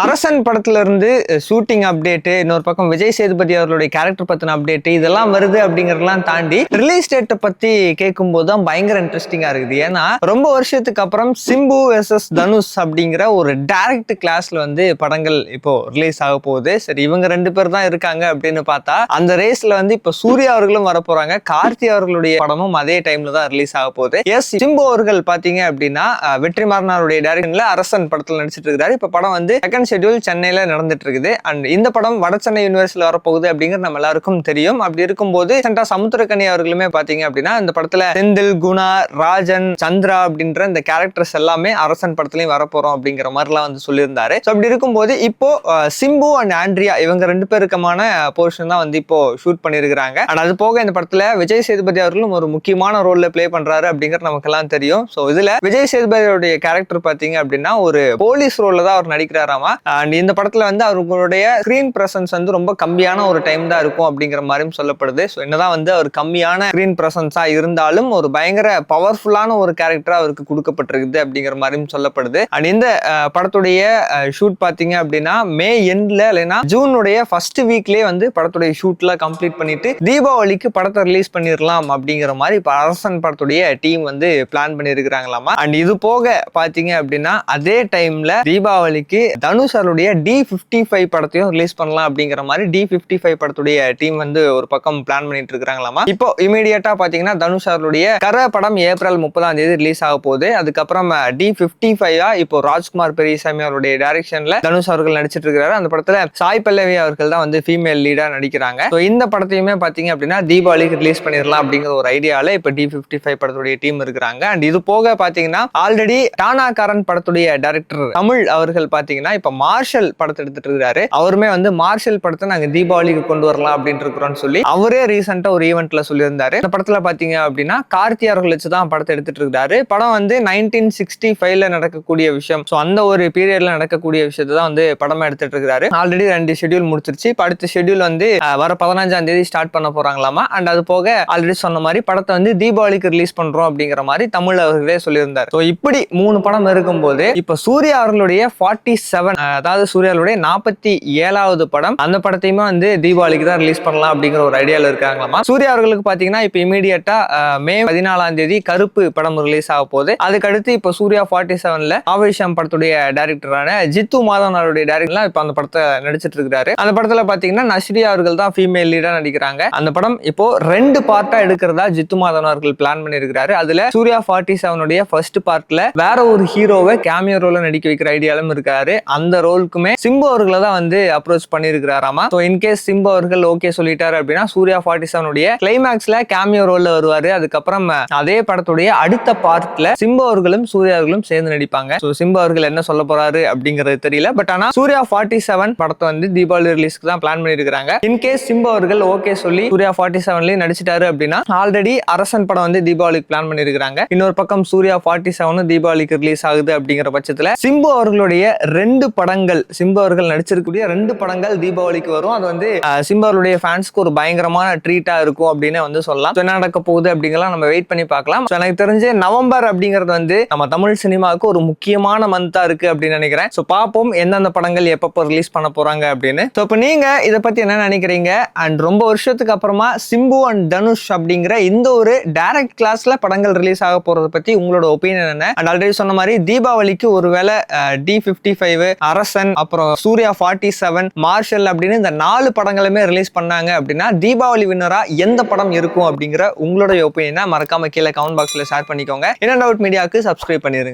அரசன் படத்துல இருந்து ஷூட்டிங் அப்டேட், இன்னொரு பக்கம் விஜய் சேதுபதி அவர்களுடைய கேரக்டர் பத்தின அப்டேட் இதெல்லாம் வருது அப்படிங்கறதெல்லாம் தாண்டி ரிலீஸ் டேட்டை பத்தி கேட்கும் போது தான் பயங்கர இன்ட்ரெஸ்டிங்கா இருக்குது. ஏன்னா ரொம்ப வருஷத்துக்கு அப்புறம் சிம்பு வெர்சஸ் தனுஷ் அப்படிங்கிற ஒரு டைரக்ட் கிளாஸ்ல வந்து படங்கள் இப்போ ரிலீஸ் ஆக போகுது. சரி, இவங்க ரெண்டு பேர் தான் இருக்காங்க அப்படின்னு பார்த்தா அந்த ரேஸ்ல வந்து இப்ப சூர்யா அவர்களும் வர போறாங்க, கார்த்தி அவர்களுடைய படமும் அதே டைம்ல தான் ரிலீஸ் ஆக போகுது. எஸ், சிம்பு அவர்கள் பாத்தீங்க அப்படின்னா வெற்றிமாறன் அவருடைய டைரக்ஷன்ல அரசன் படத்துல நடிச்சிட்டு இருக்காரு. இப்ப படம் வந்து செகண்ட் ஷெட்யூல் சென்னையில நடந்துட்டு இருக்குது. அண்ட் இந்த படம் வட சென்னை யூனிவர்சிட்டியில வரப்போகுது அப்படிங்கிறது நம்ம எல்லாருக்கும் தெரியும். அப்படி இருக்கும்போது சமுத்திரக்கனி அவர்களுமே பாத்தீங்க அப்படின்னா இந்த படத்துல செந்தில், குணா, ராஜன், சந்திரா அப்படின்ற இந்த கேரக்டர்ஸ் எல்லாமே அரசன் படத்துலயும் வரப்போறோம் அப்படிங்கிற மாதிரிலாம் வந்து சொல்லியிருந்தாரு. அப்படி இருக்கும்போது இப்போ சிம்பு அண்ட் ஆண்ட்ரியா இவங்க ரெண்டு பேருக்குமான போர்ஷன் தான் வந்து இப்போ ஷூட் பண்ணிருக்காங்க. அண்ட் அது போக இந்த படத்துல விஜய் சேதுபதி அவர்களும் ஒரு முக்கியமான ரோல்ல பிளே பண்றாரு அப்படிங்கிறது நமக்கு எல்லாம் தெரியும். சோ இதுல விஜய் சேதுபதியோட கேரக்டர் பாத்தீங்க அப்படின்னா ஒரு போலீஸ் ரோல்ல தான் அவர் நடிக்கிறாராமா. அண்ட் இந்த படத்துல வந்து அவர்களுடைய ஸ்கிரீன் பிரசன்ஸ் வந்து ரொம்ப கம்மியான ஒரு டைம் தான் இருக்கும் அப்படிங்கிற மாதிரியும் சொல்லப்படுது. ஸோ என்னதான் வந்து அவர் கம்மியான ஸ்கிரீன் பிரசன்ஸா இருந்தாலும் ஒரு பயங்கர பவர்ஃபுல்லான ஒரு கேரக்டரா அவருக்கு கொடுக்கப்பட்டிருக்குது அப்படிங்கிற மாதிரியும் சொல்லப்படுது. அண்ட் இந்த படத்துடைய ஷூட் பாத்தீங்க அப்படின்னா மே எண்ட்ல இல்லைன்னா ஜூனுடைய ஃபர்ஸ்ட் வீக்லயே வந்து படத்துடைய ஷூட்ல கம்ப்ளீட் பண்ணிட்டு தீபாவளிக்கு படத்தை ரிலீஸ் பண்ணிடலாம் அப்படிங்கிற மாதிரி இப்ப அரசன் படத்துடைய டீம் வந்து பிளான் பண்ணிருக்கிறாங்களாமா. அண்ட் இது போக பாத்தீங்க அப்படின்னா அதே டைம்ல தீபாவளிக்கு தனுஷ் அவருடைய D55 படத்தையும் ரிலீஸ் பண்ணலாம் அப்படிங்கிற மாதிரி D55 படத்துடைய டீம் வந்து ஒரு பக்கம் பிளான் பண்ணிட்டு இருக்காங்களாமா. இப்போ இமீடியட்டா பாத்தீங்கன்னா தனுஷ் அவருடைய கர படம் ஏப்ரல் 30 ரிலீஸ் ஆக போகுது. அதுக்கப்புறம் D55 இப்போ ராஜ்குமார் பெரியசாமி அவருடைய டைரக்ஷன்ல தனுஷ் அவர்கள் நடிச்சிட்டு இருக்காரு. அந்த படத்துல சாய் பல்லவி அவர்கள் தான் வந்து ஃபீமேல் லீடா நடிக்கிறாங்க. இந்த படத்தையுமே பாத்தீங்க அப்படின்னா தீபாவளிக்கு ரிலீஸ் பண்ணிடலாம் அப்படிங்கிற ஒரு ஐடியால இப்ப D55 படத்துடைய டீம் இருக்கிறாங்க. அண்ட் இது போக பாத்தீங்கன்னா ஆல்ரெடி டானாகாரன் படத்துடைய டைரக்டர் தமிழ் அவர்கள் பாத்தீங்கன்னா இப்ப மார்ஷல் படத்தை எடுத்துட்டு இருக்காரு. அவருமே வந்து மார்ஷல் படத்தை நாங்க தீபாவளிக்கு கொண்டு வரலாம் அப்படின்னு இருக்கிறோம்னு சொல்லி அவரே ரீசெண்டா ஒரு ஈவெண்ட்ல சொல்லியிருந்தாரு. இந்த படத்துல பாத்தீங்க அப்படின்னா கார்த்தி அவர்கள் வச்சுதான் படத்தை எடுத்துட்டு இருக்காரு. படம் வந்து 1965 நடக்கக்கூடிய விஷயம். அந்த ஒரு பீரியட்ல நடக்கக்கூடிய விஷயத்தை தான் வந்து படமா எடுத்துட்டு இருக்காரு. ஆல்ரெடி 2 ஷெட்யூல் முடிச்சிருச்சு. அடுத்த ஷெட்யூல் வந்து வர 15 ஸ்டார்ட் பண்ண போறாங்களாமா. அண்ட் அது போக ஆல்ரெடி சொன்ன மாதிரி படத்தை வந்து தீபாவளிக்கு ரிலீஸ் பண்றோம் அப்படிங்கிற மாதிரி தமிழ் அவர்களே சொல்லியிருந்தாரு. இப்படி 3 படம் இருக்கும்போது இப்ப சூர்யா அவர்களுடைய 47 அதாவது சூர்யாவுடைய 47வது படம், அந்த படத்தையுமே வந்து தீபாவளிக்கு தான் ரிலீஸ் பண்ணலாம் அப்படிங்கிற ஒரு ஐடியால இருக்காங்களாமா. சூர்யா அவர்களுக்கு பாத்தீங்கன்னா இப்ப இமீடியட்டா மே 14 கருப்பு படம் ரிலீஸ் ஆக போகுது. அதுக்கடுத்து இப்ப சூர்யா 47ல ஆவேஷம் படத்துடைய டைரக்டரான ஜித்து மாதவன் அவருடைய டைரக்டர்ல இப்ப அந்த படத்தை நடிச்சிட்டு இருக்காரு. அந்த படத்துல பாத்தீங்கன்னா நஸ்ரியா அவர்கள் தான் ஃபீமேல் லீடா நடிக்கிறாங்க. அந்த படம் இப்போ 2 பார்ட்டா எடுக்கிறதா ஜித்து மாதவன் அவர்கள் பிளான் பண்ணிருக்காரு. அதுல சூர்யா 47 ஃபர்ஸ்ட் பார்ட்ல வேற ஒரு ஹீரோவை கேமியோ ரோல நடிக்க வைக்கிற ஐடியாலும் இருக்காரு. அந்த ரோலுக்குமே சிம்பு அவர்களை தான் வந்து அப்ரோச் பண்ணிருக்காராமா. இன்கேஸ் சிம்பு அவர்கள் ஓகே சொல்லிட்டாரு அப்படின்னா சூர்யா 47 கிளைமேக்ஸ்ல கேமியோ ரோல்ல வருவாரு. அதுக்கப்புறம் அதே படத்துடைய அடுத்த பார்ட்ல சிம்பு அவர்களும் சூர்யா அவர்களும் சேர்ந்து நடிப்பாங்க. சிம்பு அவர்கள் என்ன சொல்ல போறாரு அப்படிங்கிறது தெரியல. பட் ஆனா சூர்யா 47 படத்தை வந்து தீபாவளி ரிலீஸ்க்கு தான் பிளான் பண்ணிருக்காங்க. இன்கேஸ் சிம்பு அவர்கள் ஓகே சொல்லி சூர்யா 47 நடிச்சிட்டாரு அப்படின்னா ஆல்ரெடி அரசன் படம் வந்து தீபாவளிக்கு பிளான் பண்ணிருக்காங்க. இன்னொரு பக்கம் சூர்யா 47 தீபாவளிக்கு ரிலீஸ் ஆகுது அப்படிங்கிற பட்சத்துல சிம்பு அவர்களுடைய 2 படங்கள், சிம்பு அவர்கள் நடிச்சிருக்கக்கூடிய 2 படங்கள் தீபாவளிக்கு வரும். அது வந்து சிம்பு அவர்களுடைய ஃபேன்ஸ்க்கு ஒரு பயங்கரமான ட்ரீட்டா இருக்கும் அப்படின்னு வந்து சொல்லலாம். என்ன நடக்க போகுது அப்படிங்கலாம் நம்ம வெயிட் பண்ணி பார்க்கலாம். எனக்கு தெரிஞ்சு நவம்பர் அப்படிங்கிறது வந்து நம்ம தமிழ் சினிமாவுக்கு ஒரு முக்கியமான மந்தா இருக்கு அப்படின்னு நினைக்கிறேன். பாப்போம் எந்தெந்த படங்கள் எப்பப்போ ரிலீஸ் பண்ண போறாங்க அப்படின்னு. இப்ப நீங்க இதை பத்தி என்ன நினைக்கிறீங்க? அண்ட் ரொம்ப வருஷத்துக்கு அப்புறமா சிம்பு அண்ட் தனுஷ் அப்படிங்கிற இந்த ஒரு டைரக்ட் கிளாஸ்ல படங்கள் ரிலீஸ் ஆக போறதை பத்தி உங்களோட ஒப்பீனியன் என்ன? அண்ட் ஆல்ரெடி சொன்ன மாதிரி தீபாவளிக்கு ஒருவேளை D55, அரசன், அப்புறம் சூர்யா 47, மார்ஷல் அப்படின்னு இந்த 4 படங்களுமே ரிலீஸ் பண்ணாங்க அப்படின்னா தீபாவளி வின்னரா எந்த படம் இருக்கும் அப்படிங்கிற உங்களோட ஒப்பீனியனை மறக்காம கீழே கமெண்ட் பாக்ஸ்ல ஷேர் பண்ணிக்கோங்க. In and Out மீடியாவுக்கு சப்ஸ்கிரைப் பண்ணிருங்க.